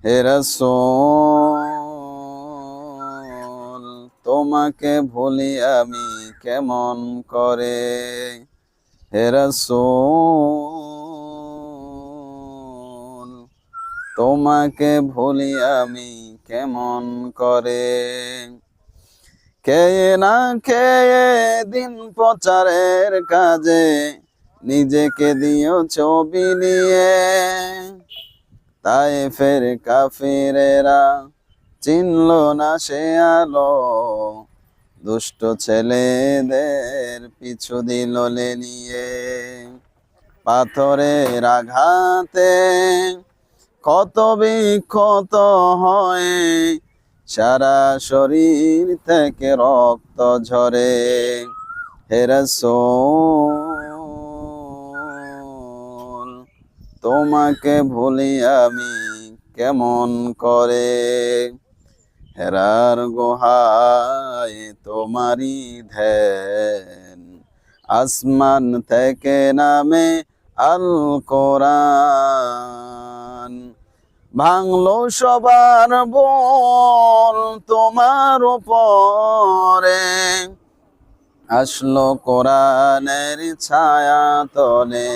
হে রাসূল তোমাকে ভুলি আমি কেমন করে। হে রাসূল তোমাকে ভুলি আমি কেমন করে। খেয়ে না খেয়ে দিন প্রচারের কাজে নিজেকে দিও ছবি নিয়ে। তায়েফের কাফিরেরা চিনল না সে আলো, দুষ্ট ছেলেদের পিছু দিল নিয়ে। পাথরের আঘাতে ক্ষত বিক্ষত হয়ে সারা শরীর থেকে রক্ত ঝরে। হে রাসূল তোমাকে ভুলি আমি কেমন করে। হেরার গুহায় তোমারি ধ্যান, আসমান থেকে নামে আল কোরআন। ভাঙলো সবার বল তোমার উপরে, আসলো কোরআনের ছায়া তলে।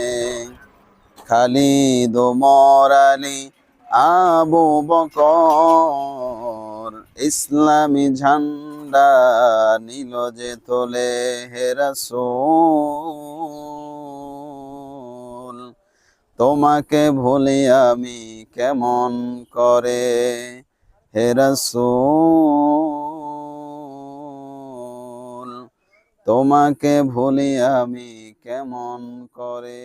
খালিদ ওমর আলী আবু বকর ইসলামী ঝান্ডা নিল যে তোলে। হে রাসূল তোমাকে ভুলি আমি কেমন করে। হে রাসূল তোমাকে ভুলি আমি কেমন করে।